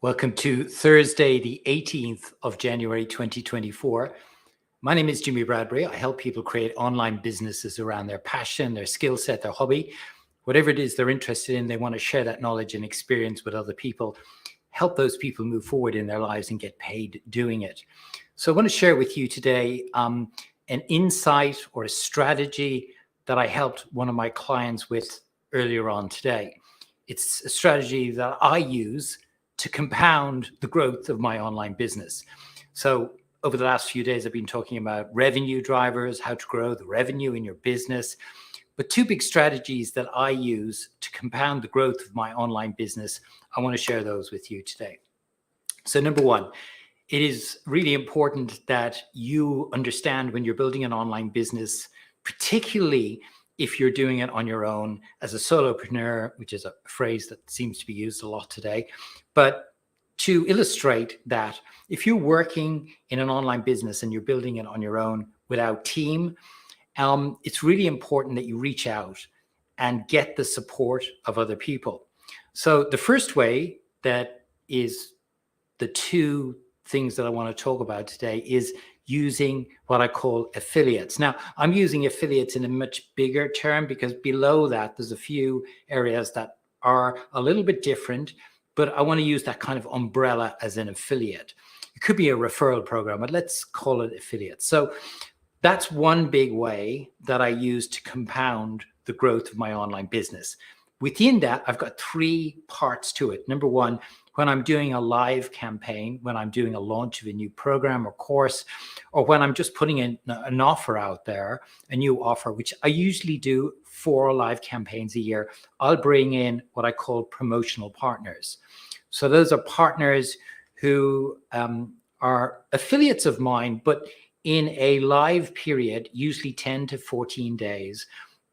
Welcome to Thursday, the 18th of January, 2024. My name is Jimmy Bradbury. I help people create online businesses around their passion, their skill set, their hobby, whatever it is they're interested in. They want to share that knowledge and experience with other people, help those people move forward in their lives and get paid doing it. So I want to share with you today an insight or a strategy that I helped one of my clients with earlier on today. It's a strategy that I use to compound the growth of my online business. So over the last few days, I've been talking about revenue drivers, how to grow the revenue in your business. But two big strategies that I use to compound the growth of my online business, I want to share those with you today. So number one, it is really important that you understand when you're building an online business, particularly if you're doing it on your own as a solopreneur, which is a phrase that seems to be used a lot today. But to illustrate that, if you're working in an online business and you're building it on your own without team, it's really important that you reach out and get the support of other people. So the first way, that is the two things that I want to talk about today, is using what I call affiliates. Now, I'm using affiliates in a much bigger term because below that, there's a few areas that are a little bit different, but I want to use that kind of umbrella as an affiliate. It could be a referral program, but let's call it affiliate. So that's one big way that I use to compound the growth of my online business. Within that, I've got three parts to it. Number one, when I'm doing a live campaign, when I'm doing a launch of a new program or course, or when I'm just putting in an offer out there, a new offer, which I usually do 4 live campaigns a year, I'll bring in what I call promotional partners. So those are partners who are affiliates of mine, but in a live period, usually 10 to 14 days,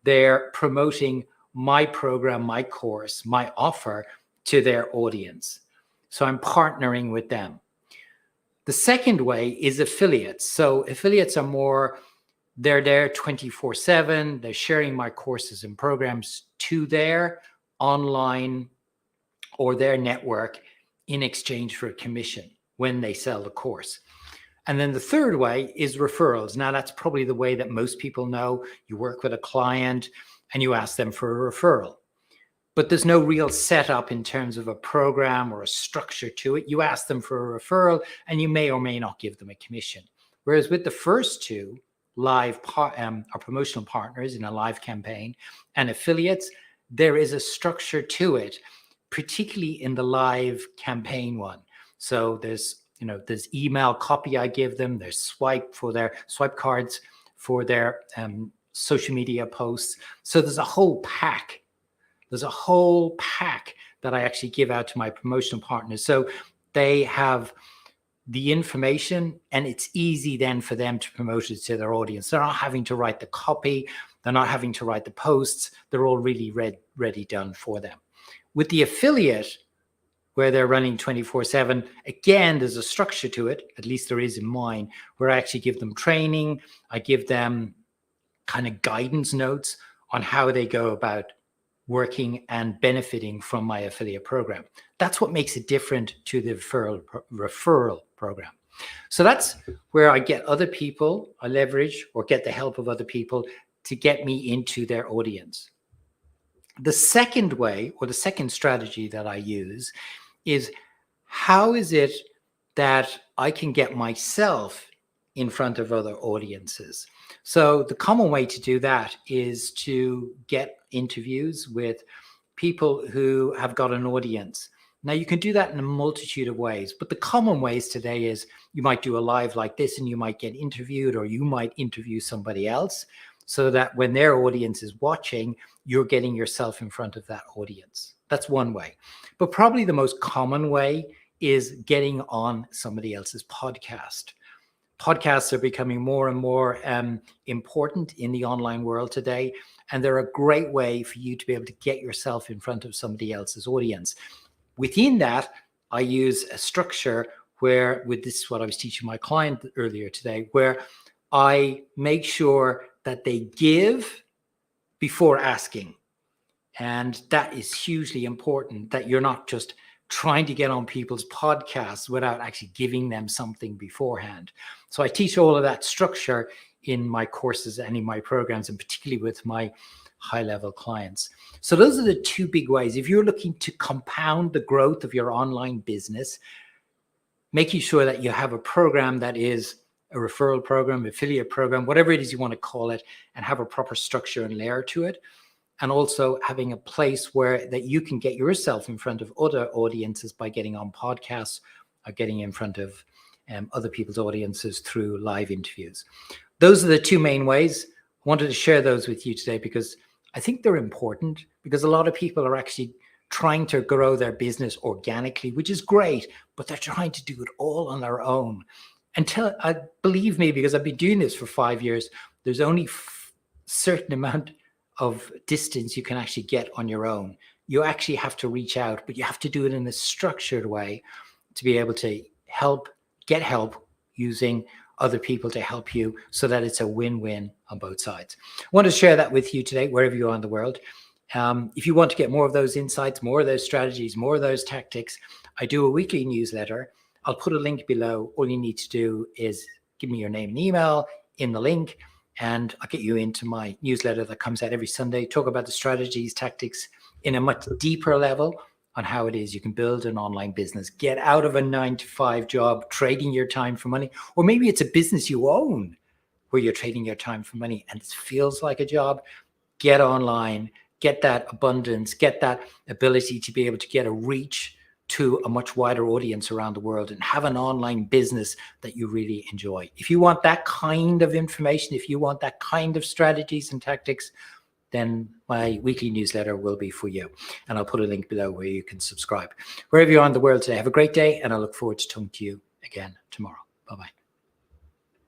they're promoting my program, my course, my offer to their audience. So I'm partnering with them. The second way is affiliates. So affiliates are more, they're there 24/7. They're sharing my courses and programs to their online or their network in exchange for a commission when they sell the course. And then the third way is referrals. Now, that's probably the way that most people know. You work with a client and you ask them for a referral. But there's no real setup in terms of a program or a structure to it. You ask them for a referral and you may or may not give them a commission. Whereas with the first two, live or promotional partners in a live campaign and affiliates, there is a structure to it, particularly in the live campaign one. So there's email copy I give them, there's swipe cards for their social media posts. So there's a whole pack. There's a whole pack that I actually give out to my promotional partners. So they have the information and it's easy then for them to promote it to their audience. They're not having to write the copy. They're not having to write the posts. They're all really ready done for them. With the affiliate, where they're running 24/7, again, there's a structure to it, at least there is in mine, where I actually give them training. I give them kind of guidance notes on how they go about working and benefiting from my affiliate program. That's what makes it different to the referral program. So that's where I get other people, I leverage or get the help of other people to get me into their audience. The second way, or the second strategy that I use, is how is it that I can get myself in front of other audiences? So the common way to do that is to get interviews with people who have got an audience. Now, you can do that in a multitude of ways, but the common ways today is you might do a live like this and you might get interviewed, or you might interview somebody else so that when their audience is watching, you're getting yourself in front of that audience. That's one way. But probably the most common way is getting on somebody else's podcast. Podcasts are becoming more and more important in the online world today, and they're a great way for you to be able to get yourself in front of somebody else's audience. Within that, I use a structure where, with this, what I was teaching my client earlier today, where I make sure that they give before asking. And that is hugely important, that you're not just trying to get on people's podcasts without actually giving them something beforehand. So I teach all of that structure in my courses and in my programs, and particularly with my high-level clients. So those are the two big ways. If you're looking to compound the growth of your online business, making sure that you have a program that is a referral program, affiliate program, whatever it is you want to call it, and have a proper structure and layer to it. And also having a place where that you can get yourself in front of other audiences by getting on podcasts or getting in front of other people's audiences through live interviews. Those are the two main ways. I wanted to share those with you today because I think they're important, because a lot of people are actually trying to grow their business organically, which is great, but they're trying to do it all on their own. Until, believe me, because I've been doing this for 5 years, there's only certain amount of distance you can actually get on your own. You actually have to reach out, but you have to do it in a structured way to be able to get help using other people to help you, so that it's a win-win on both sides. I want to share that with you today, wherever you are in the world. If you want to get more of those insights, more of those strategies, more of those tactics, I do a weekly newsletter. I'll put a link below. All you need to do is give me your name and email in the link, and I'll get you into my newsletter that comes out every Sunday. Talk about the strategies, tactics in a much deeper level on how it is you can build an online business, get out of a 9-to-5 job, trading your time for money, or maybe it's a business you own where you're trading your time for money and it feels like a job. Get online, get that abundance, get that ability to be able to get a reach to a much wider audience around the world and have an online business that you really enjoy. If you want that kind of information, if you want that kind of strategies and tactics, then my weekly newsletter will be for you. And I'll put a link below where you can subscribe. Wherever you are in the world today, have a great day, and I look forward to talking to you again tomorrow. Bye-bye.